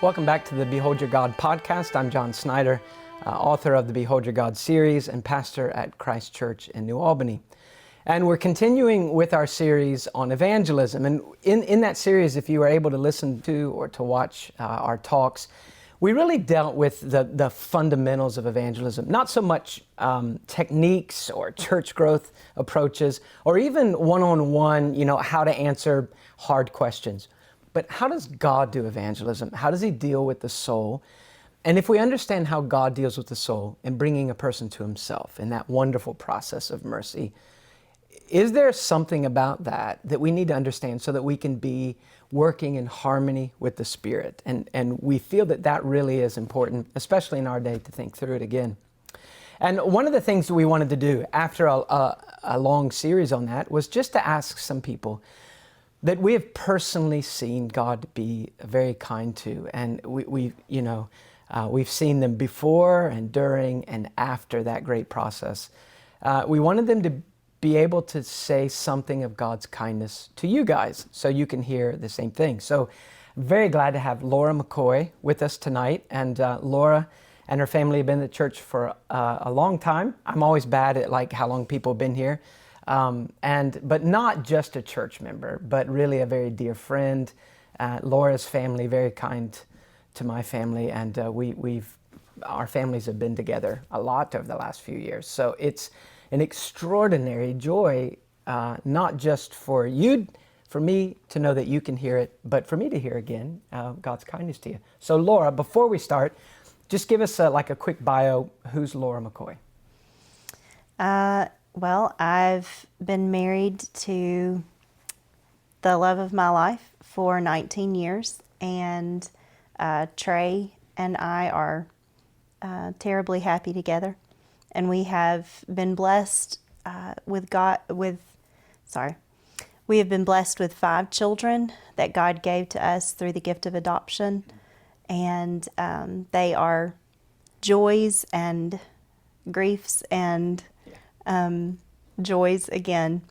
Welcome back to the Behold Your God podcast. I'm John Snyder, author of the Behold Your God series and pastor at Christ Church in New Albany. And we're continuing with our series on evangelism. And in that series, if you were able to listen to or to watch our talks, we really dealt with the fundamentals of evangelism. Not so much techniques or church growth approaches, or even one-on-one, how to answer hard questions. But how does God do evangelism? How does He deal with the soul? And if we understand how God deals with the soul in bringing a person to Himself in that wonderful process of mercy, is there something about that we need to understand so that we can be working in harmony with the Spirit? And we feel that really is important, especially in our day, to think through it again. And one of the things that we wanted to do after a long series on that was just to ask some people that we have personally seen God be very kind to, and we've seen them before and during and after that great process. We wanted them to be able to say something of God's kindness to you guys, so you can hear the same thing. So, I'm very glad to have Laura McCoy with us tonight, and Laura and her family have been at church for a long time. I'm always bad at how long people have been here. But not just a church member, but really a very dear friend. Laura's family, very kind to my family, and our families have been together a lot over the last few years. So it's an extraordinary joy, not just for me to know that you can hear it, but for me to hear again God's kindness to you. So Laura, before we start, just give us a quick bio. Who's Laura McCoy? Well, I've been married to the love of my life for 19 years, and Trey and I are terribly happy together, and we have been blessed we have been blessed with 5 children that God gave to us through the gift of adoption, and they are joys and griefs and joys again.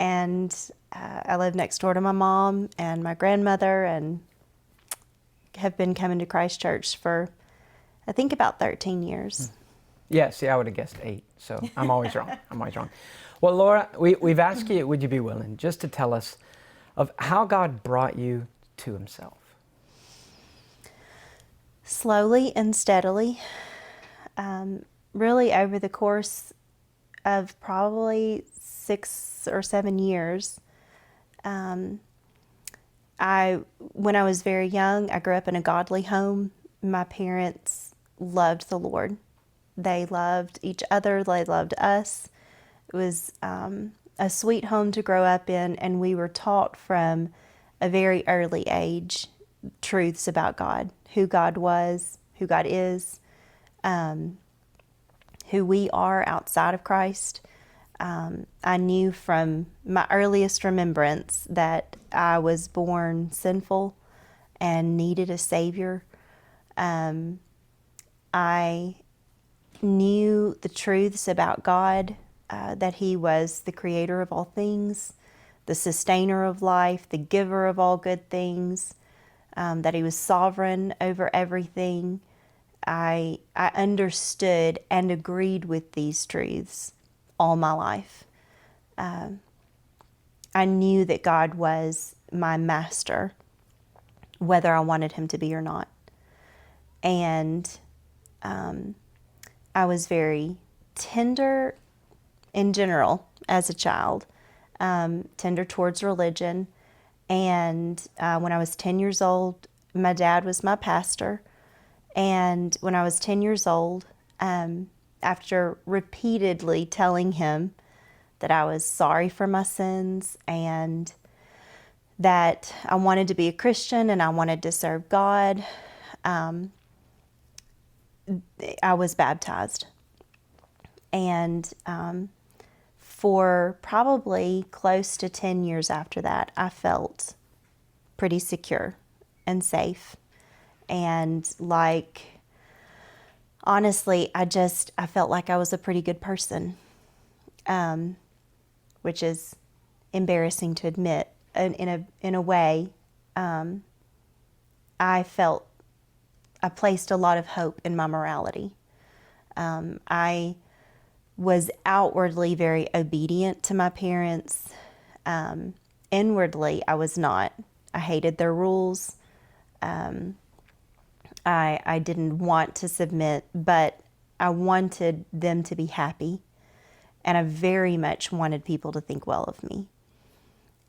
And I live next door to my mom and my grandmother, and have been coming to Christ Church for, I think, about 13 years. Yeah, see, I would have guessed 8, so I'm always wrong. Well, Laura, we've asked you, would you be willing just to tell us of how God brought you to Himself? Slowly and steadily, really over the course of probably 6 or 7 years. When I was very young, I grew up in a godly home. My parents loved the Lord. They loved each other. They loved us. It was a sweet home to grow up in, and we were taught from a very early age truths about God, who God was, who God is, who we are outside of Christ. I knew from my earliest remembrance that I was born sinful and needed a Savior. I knew the truths about God, that He was the creator of all things, the sustainer of life, the giver of all good things, that He was sovereign over everything. I understood and agreed with these truths all my life. I knew that God was my master, whether I wanted Him to be or not. And I was very tender in general as a child, tender towards religion. And when I was 10 years old, my dad was my pastor. And when I was 10 years old, after repeatedly telling him that I was sorry for my sins and that I wanted to be a Christian and I wanted to serve God, I was baptized. And for probably close to 10 years after that, I felt pretty secure and safe. And honestly, I felt like I was a pretty good person, which is embarrassing to admit. In a way, I felt I placed a lot of hope in my morality. I was outwardly very obedient to my parents. Inwardly, I was not. I hated their rules. I didn't want to submit, but I wanted them to be happy. And I very much wanted people to think well of me.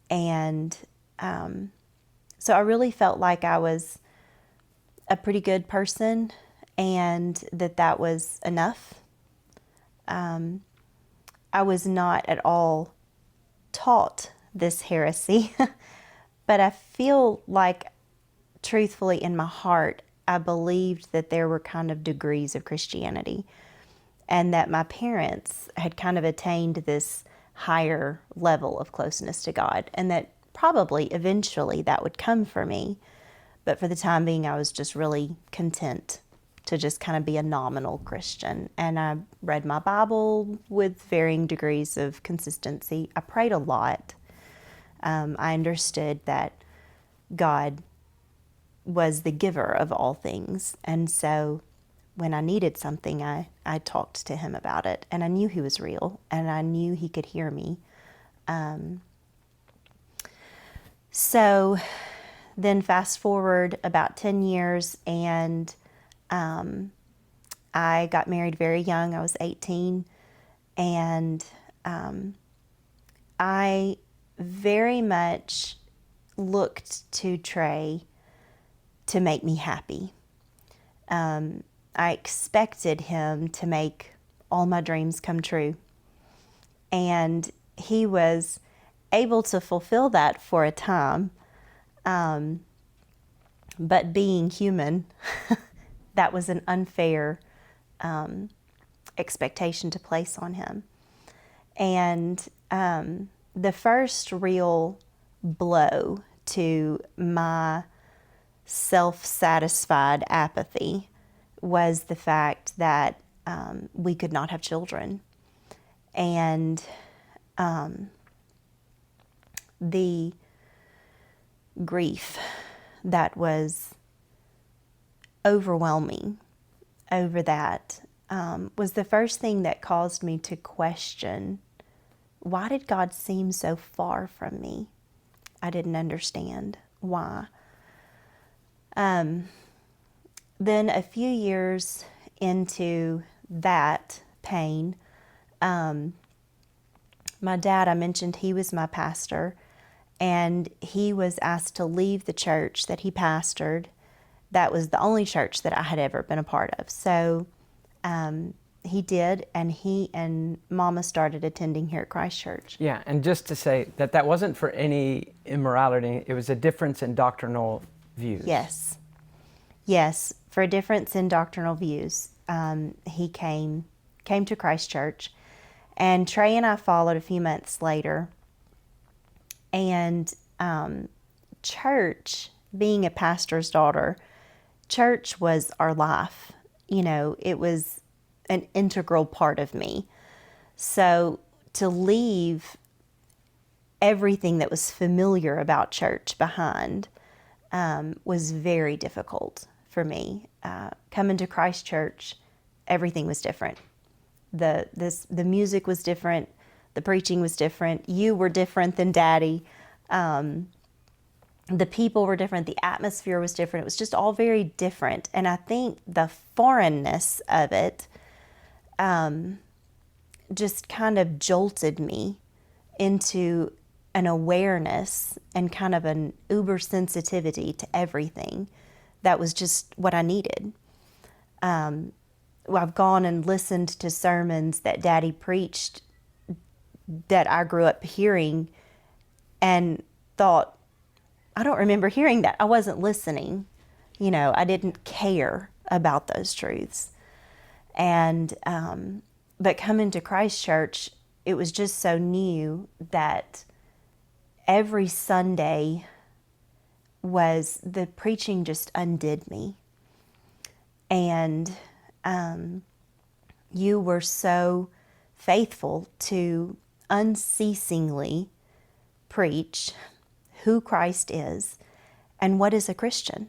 And so I really felt like I was a pretty good person and that was enough. I was not at all taught this heresy, but I feel like, truthfully, in my heart, I believed that there were kind of degrees of Christianity and that my parents had kind of attained this higher level of closeness to God, and that probably eventually that would come for me. But for the time being, I was just really content to just kind of be a nominal Christian. And I read my Bible with varying degrees of consistency. I prayed a lot. I understood that God was the giver of all things. And so when I needed something, I talked to him about it. And I knew he was real, and I knew he could hear me. So then fast forward about 10 years, and I got married very young. I was 18, and I very much looked to Trey to make me happy. I expected him to make all my dreams come true. And he was able to fulfill that for a time. But being human, that was an unfair expectation to place on him. And the first real blow to my self-satisfied apathy was the fact that we could not have children. And the grief that was overwhelming over that was the first thing that caused me to question, why did God seem so far from me? I didn't understand why. Then a few years into that pain, my dad, I mentioned he was my pastor, and he was asked to leave the church that he pastored. That was the only church that I had ever been a part of. So he did, and he and Mama started attending here at Christ Church. Yeah, and just to say that that wasn't for any immorality, it was a difference in doctrinal views. Yes. Yes, for a difference in doctrinal views. He came to Christ Church, and Trey and I followed a few months later. And church, being a pastor's daughter, church was our life. You know, it was an integral part of me. So to leave everything that was familiar about church behind was very difficult for me. Coming to Christ Church, everything was different. The music was different. The preaching was different. You were different than Daddy. The people were different. The atmosphere was different. It was just all very different. And I think the foreignness of it just kind of jolted me into an awareness and kind of an uber sensitivity to everything that was just what I needed. I've gone and listened to sermons that Daddy preached that I grew up hearing and thought, I don't remember hearing that. I wasn't listening. You know, I didn't care about those truths. And, but coming to Christ Church, it was just so new that every Sunday the preaching just undid me. And you were so faithful to unceasingly preach who Christ is and what is a Christian.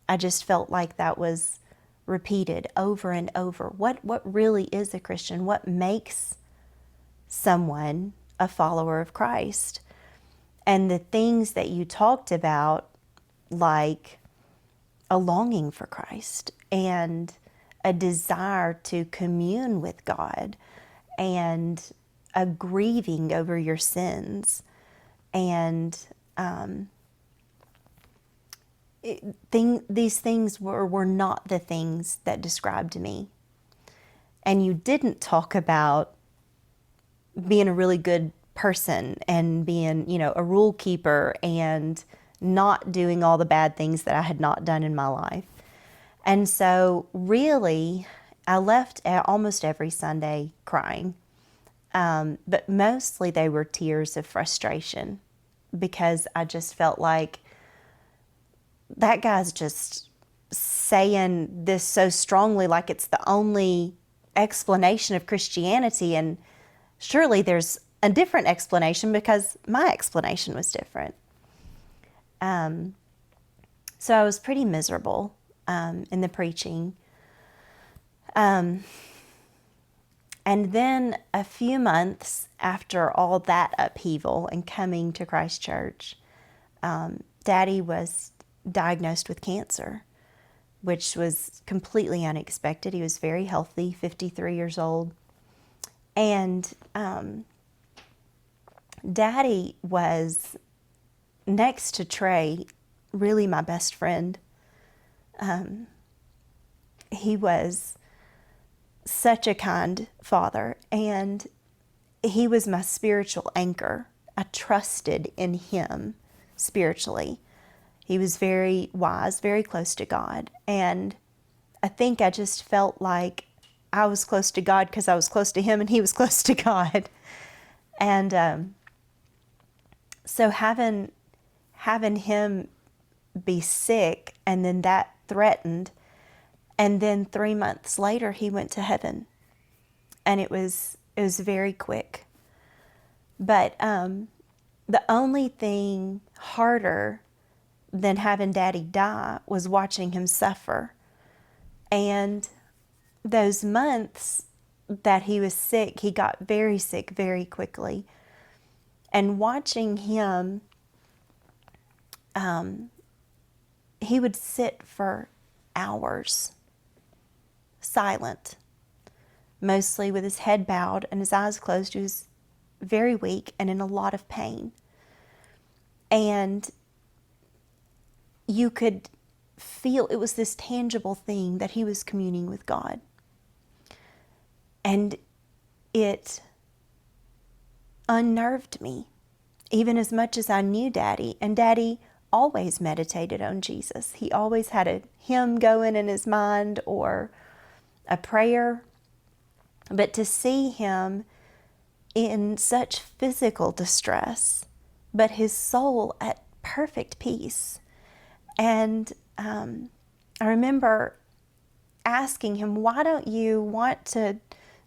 I just felt like that was repeated over and over. What really is a Christian? What makes someone a follower of Christ? And the things that you talked about, like a longing for Christ and a desire to commune with God and a grieving over your sins, and these things were not the things that described me. And you didn't talk about being a really good person and being, a rule keeper and not doing all the bad things that I had not done in my life. And so really, I left almost every Sunday crying. But mostly they were tears of frustration, because I just felt like that guy's just saying this so strongly, like it's the only explanation of Christianity. And surely there's a different explanation, because my explanation was different. So I was pretty miserable in the preaching. And then a few months after all that upheaval and coming to Christ Church, Daddy was diagnosed with cancer, which was completely unexpected. He was very healthy, 53 years old. And Daddy was, next to Trey, really my best friend. He was such a kind father, and he was my spiritual anchor. I trusted in him spiritually. He was very wise, very close to God, and I think I just felt like I was close to God because I was close to him and he was close to God. And so having him be sick, and then that threatened, and then 3 months later he went to heaven, and it was very quick. But the only thing harder than having Daddy die was watching him suffer. And those months that he was sick, he got very sick very quickly. And watching him, he would sit for hours, silent, mostly with his head bowed and his eyes closed. He was very weak and in a lot of pain. And you could feel it was this tangible thing that he was communing with God. And it unnerved me, even as much as I knew Daddy. And Daddy always meditated on Jesus. He always had a hymn going in his mind or a prayer. But to see him in such physical distress, but his soul at perfect peace. And I remember asking him, why don't you want to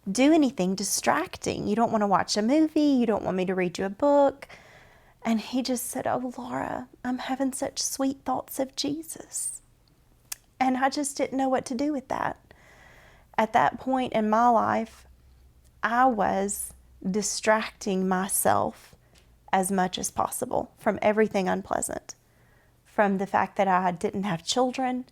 do anything distracting? You don't want to watch a movie? You don't want me to read you a book? And he just said, oh, Laura, I'm having such sweet thoughts of Jesus. And I just didn't know what to do with that. At that point in my life, I was distracting myself as much as possible from everything unpleasant, from the fact that I didn't have children,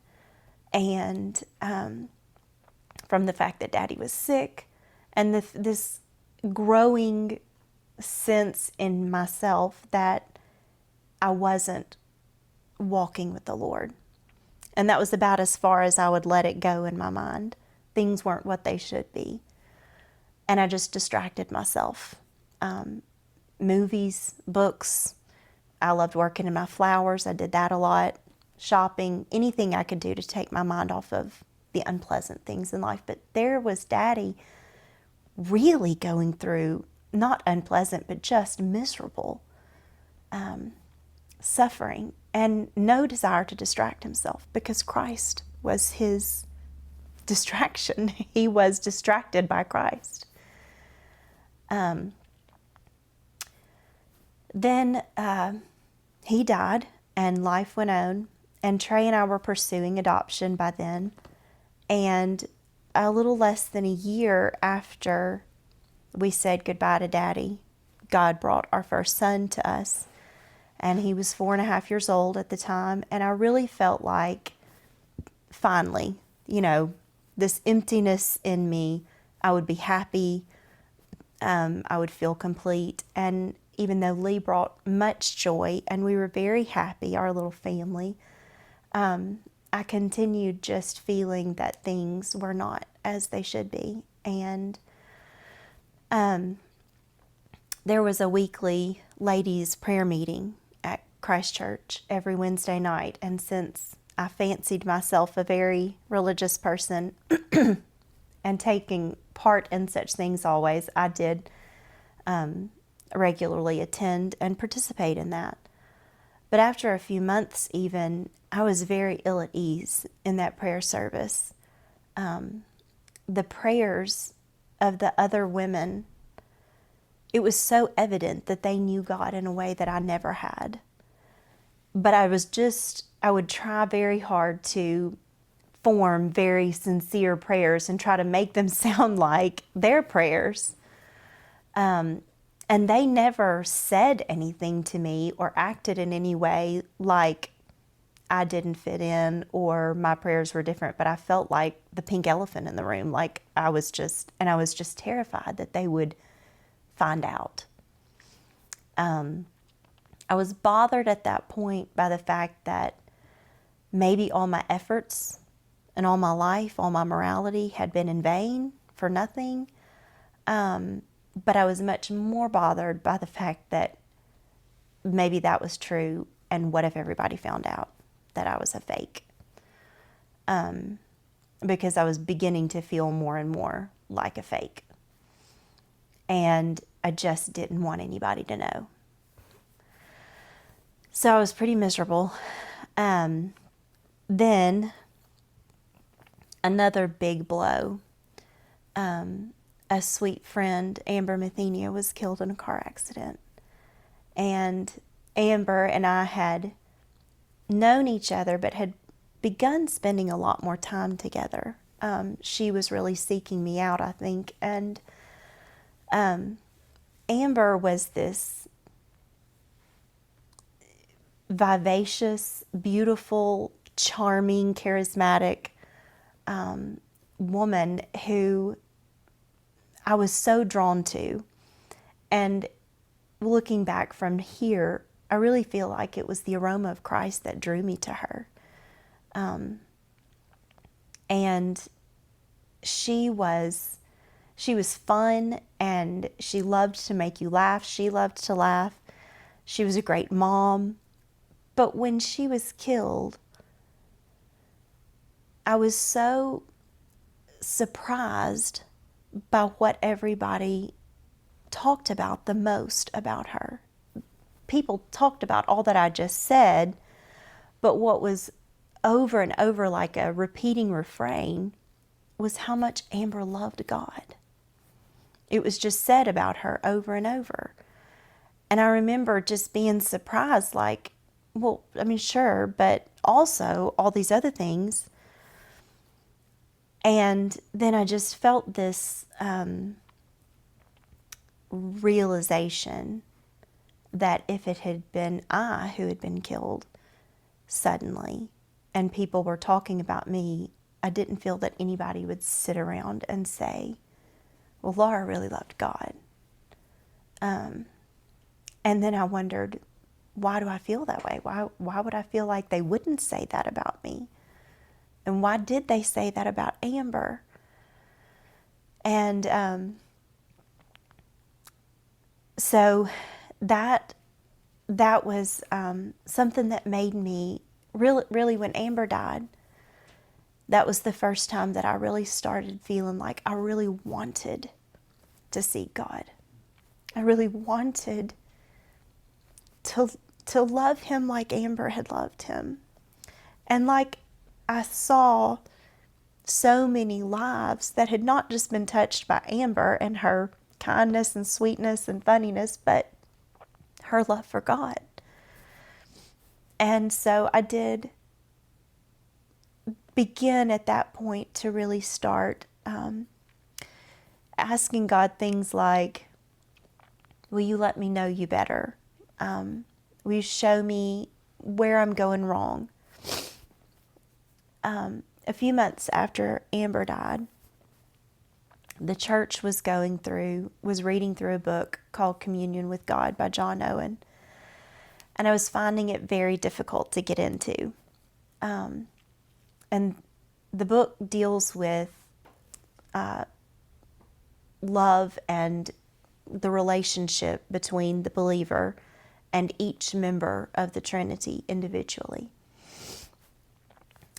and from the fact that Daddy was sick, and this growing sense in myself that I wasn't walking with the Lord. And that was about as far as I would let it go in my mind. Things weren't what they should be. And I just distracted myself. Movies, books. I loved working in my flowers. I did that a lot. Shopping, anything I could do to take my mind off of the unpleasant things in life. But there was Daddy really going through, not unpleasant, but just miserable suffering, and no desire to distract himself, because Christ was his distraction. He was distracted by Christ. Then he died, and life went on, And Trey and I were pursuing adoption by then. And a little less than a year after we said goodbye to Daddy, God brought our first son to us. And he was 4.5 years old at the time. And I really felt like, finally, this emptiness in me, I would be happy. I would feel complete. And even though Lee brought much joy and we were very happy, our little family, I continued just feeling that things were not as they should be. And there was a weekly ladies' prayer meeting at Christ Church every Wednesday night. And since I fancied myself a very religious person and taking part in such things always, I did regularly attend and participate in that. But after a few months even, I was very ill at ease in that prayer service. The prayers of the other women, it was so evident that they knew God in a way that I never had. But I would try very hard to form very sincere prayers and try to make them sound like their prayers. And they never said anything to me or acted in any way like I didn't fit in or my prayers were different, but I felt like the pink elephant in the room. Like I was just terrified that they would find out. I was bothered at that point by the fact that maybe all my efforts and all my life, all my morality had been in vain for nothing. But I was much more bothered by the fact that maybe that was true, and what if everybody found out that I was a fake? Because I was beginning to feel more and more like a fake. And I just didn't want anybody to know. So I was pretty miserable. Then another big blow. A sweet friend, Amber Mathenia, was killed in a car accident. And Amber and I had known each other, but had begun spending a lot more time together. She was really seeking me out, I think. And Amber was this vivacious, beautiful, charming, charismatic woman who I was so drawn to. And looking back from here, I really feel like it was the aroma of Christ that drew me to her. And she was fun, and she loved to make you laugh. She loved to laugh. She was a great mom. But when she was killed, I was so surprised by what everybody talked about the most about her. People talked about all that I just said, but what was over and over like a repeating refrain was how much Amber loved God. It was just said about her over and over. And I remember just being surprised, like, well, I mean, sure, but also all these other things. And then I just felt this realization that if it had been I who had been killed suddenly and people were talking about me, I didn't feel that anybody would sit around and say, well, Laura really loved God. And then I wondered, why do I feel that way? Why would I feel like they wouldn't say that about me? And why did they say that about Amber? And so that was something that made me really, when Amber died, that was the first time that I really started feeling like I really wanted to seek God. I really wanted to love him like Amber had loved him. And like I saw so many lives that had not just been touched by Amber and her kindness and sweetness and funniness, but her love for God. And so I did begin at that point to really start asking God things like, will you let me know you better? Will you show me where I'm going wrong? A few months after Amber died, the church was reading through a book called Communion with God by John Owen. And I was finding it very difficult to get into. And the book deals with love and the relationship between the believer and each member of the Trinity individually.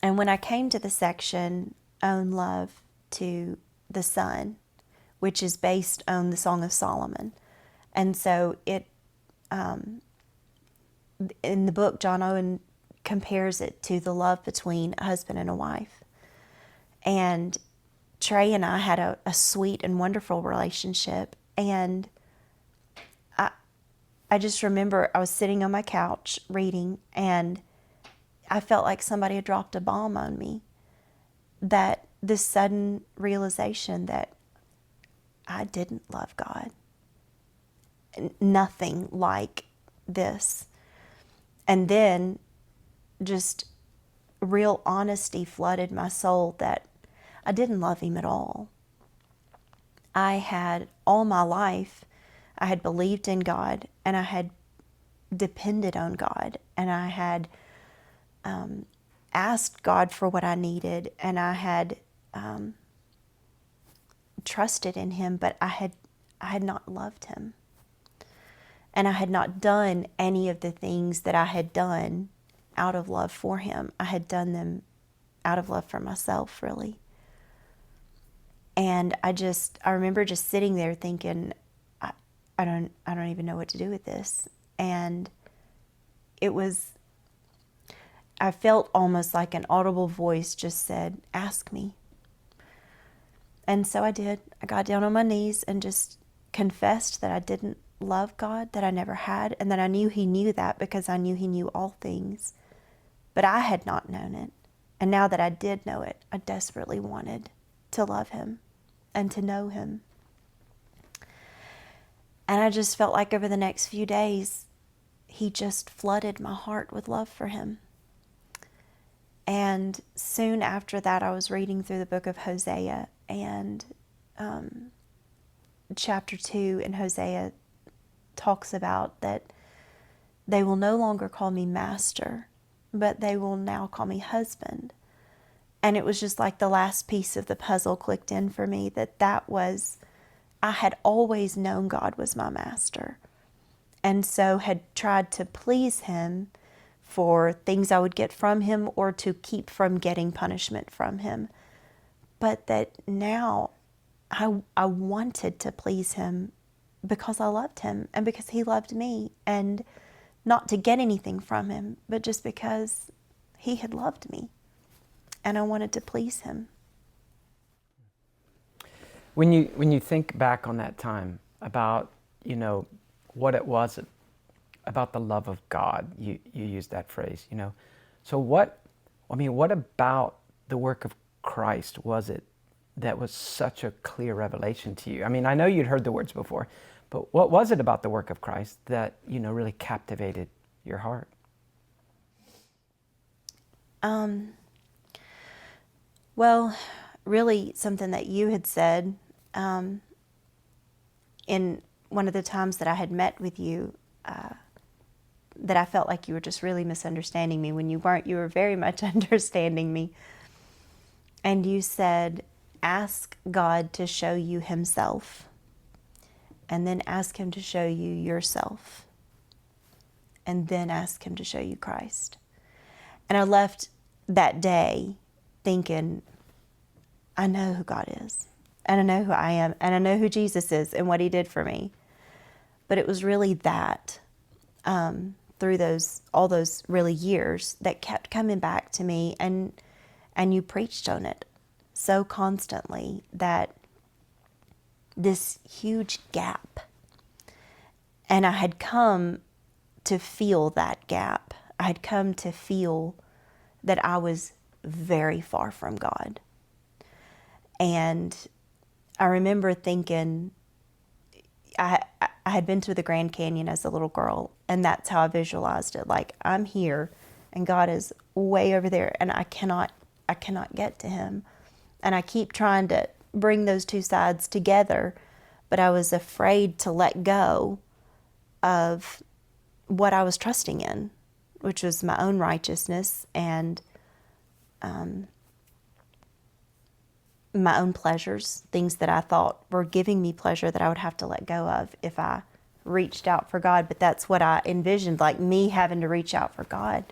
And when I came to the section, Own Love to the Son, which is based on the Song of Solomon. And so in the book, John Owen compares it to the love between a husband and a wife. And Trey and I had a sweet and wonderful relationship. And I just remember I was sitting on my couch reading, and I felt like somebody had dropped a bomb on me. That this sudden realization that I didn't love God. Nothing like this. And then just real honesty flooded my soul that I didn't love him at all. I had all my life, I had believed in God, and I had depended on God, and I had asked God for what I needed, and I had trusted in him, but I had not loved him. And I had not done any of the things that I had done out of love for him. I had done them out of love for myself, really. And I remember just sitting there thinking, I don't even know what to do with this. And I felt almost like an audible voice just said, ask me. And so I did. I got down on my knees and just confessed that I didn't love God, that I never had, and that I knew he knew that because I knew he knew all things. But I had not known it. And now that I did know it, I desperately wanted to love him and to know him. And I just felt like over the next few days, he just flooded my heart with love for him. And soon after that, I was reading through the book of Hosea, and chapter 2 in Hosea talks about that they will no longer call me master, but they will now call me husband. And it was just like the last piece of the puzzle clicked in for me, I had always known God was my master, and so had tried to please him for things I would get from him or to keep from getting punishment from him. But that now I wanted to please him because I loved him and because he loved me, and not to get anything from him, but just because he had loved me and I wanted to please him. When you think back on that time about, what it was about the love of God, you used that phrase, So what about the work of Christ was it that was such a clear revelation to you? I mean, I know you'd heard the words before, but what was it about the work of Christ that, really captivated your heart? Well, really something that you had said in one of the times that I had met with you, that I felt like you were just really misunderstanding me when you weren't. You were very much understanding me. And you said, ask God to show you himself, and then ask him to show you yourself, and then ask him to show you Christ. And I left that day thinking, I know who God is, and I know who I am, and I know who Jesus is and what he did for me. But it was really that, through all those really years, that kept coming back to me, and you preached on it so constantly, that this huge gap. And I had come to feel that gap. I had come to feel that I was very far from God. And I remember thinking, I had been to the Grand Canyon as a little girl, and that's how I visualized it. Like, I'm here and God is way over there, and I cannot get to him. And I keep trying to bring those two sides together, but I was afraid to let go of what I was trusting in, which was my own righteousness and my own pleasures, things that I thought were giving me pleasure that I would have to let go of if I reached out for God. But that's what I envisioned, like me having to reach out for God.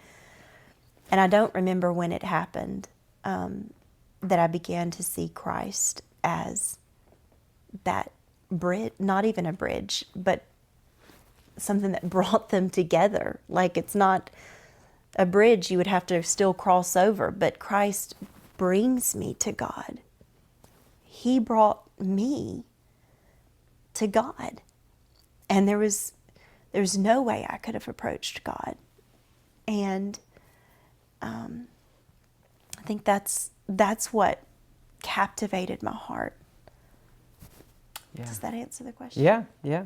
And I don't remember when it happened that I began to see Christ as that bridge, not even a bridge, but something that brought them together. Like, it's not a bridge you would have to still cross over, but Christ brings me to God. He brought me to God. And there's no way I could have approached God. And I think that's what captivated my heart. Yeah. Does that answer the question? Yeah, yeah.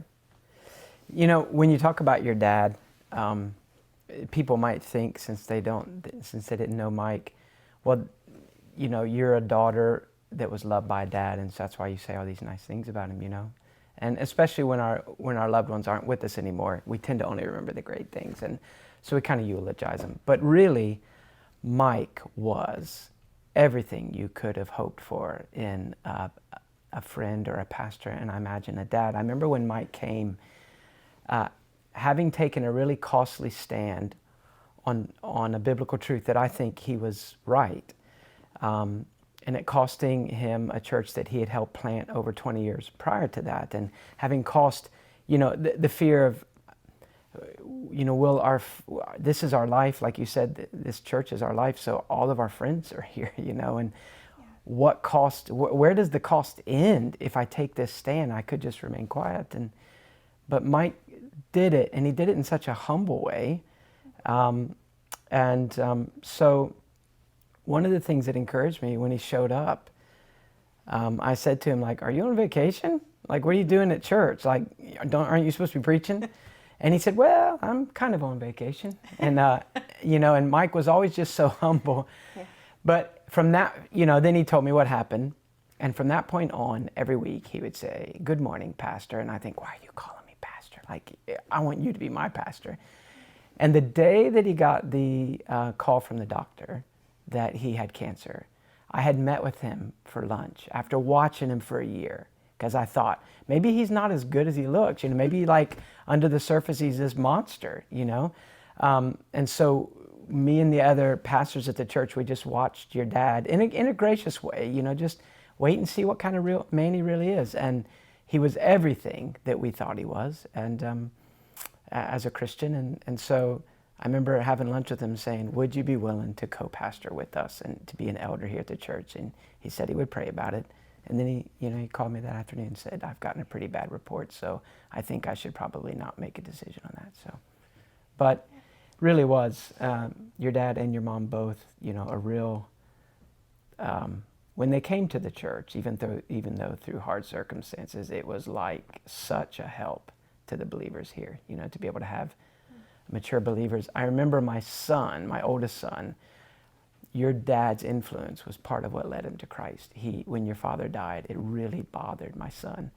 You know, when you talk about your dad, people might think, since they didn't know Mike, well, you know, you're a daughter that was loved by a dad, and so that's why you say all these nice things about him, you know. And especially when our loved ones aren't with us anymore, we tend to only remember the great things, and so we kind of eulogize them. But really, Mike was everything you could have hoped for in a friend or a pastor, and I imagine a dad. I remember when Mike came, having taken a really costly stand on a biblical truth that I think he was right, and it costing him a church that he had helped plant over 20 years prior to that, and having cost, you know, the fear of, you know, this is our life, like you said, this church is our life, so all of our friends are here, you know, and what cost, where does the cost end? If I take this stand, I could just remain quiet. But Mike did it, and he did it in such a humble way. So one of the things that encouraged me when he showed up, I said to him, like, are you on vacation? Like, what are you doing at church? Like, aren't you supposed to be preaching? And he said, well, I'm kind of on vacation. And, you know, and Mike was always just so humble. Yeah. But from that, you know, then he told me what happened. And from that point on, every week he would say, good morning, Pastor. And I think, why are you calling me Pastor? Like, I want you to be my pastor. And the day that he got the call from the doctor that he had cancer, I had met with him for lunch after watching him for a year. Because I thought, maybe he's not as good as he looks. You know, maybe like under the surface he's this monster, you know. And so me and the other pastors at the church, we just watched your dad in a gracious way, you know, just wait and see what kind of real man he really is. And he was everything that we thought he was, and as a Christian. And so I remember having lunch with him saying, would you be willing to co-pastor with us and to be an elder here at the church? And he said he would pray about it. And then he called me that afternoon and said, I've gotten a pretty bad report, so I think I should probably not make a decision on that. So, but really was, your dad and your mom both, you know, a real, when they came to the church, even though through hard circumstances, it was like such a help to the believers here, you know, to be able to have mature believers. I remember my oldest son, your dad's influence was part of what led him to Christ. When your father died, it really bothered my son.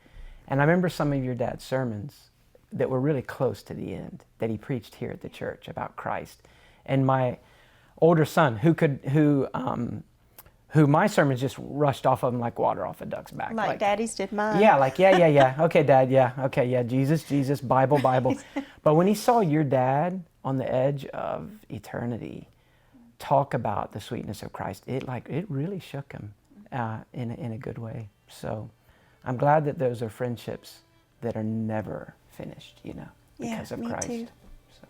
And I remember some of your dad's sermons that were really close to the end that he preached here at the church about Christ. And my older son, who my sermons just rushed off of him like water off a duck's back. Like Daddy's did mine. Yeah, like, yeah. Okay, Dad, yeah. Okay, yeah, Jesus, Bible. But when he saw your dad on the edge of eternity talk about the sweetness of Christ, it really shook him in a good way. So I'm glad that those are friendships that are never finished, you know, because of Christ. Too. So.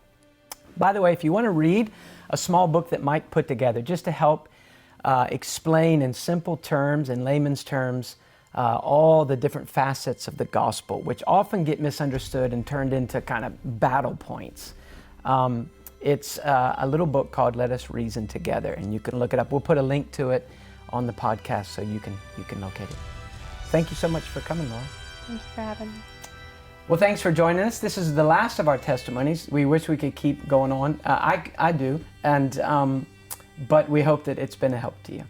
By the way, if you want to read a small book that Mike put together just to help explain in simple terms, in layman's terms, all the different facets of the gospel, which often get misunderstood and turned into kind of battle points. It's a little book called Let Us Reason Together, and you can look it up. We'll put a link to it on the podcast so you can locate it. Thank you so much for coming, Laura. Thank you for having me. Well, thanks for joining us. This is the last of our testimonies. We wish we could keep going on. I do, but we hope that it's been a help to you.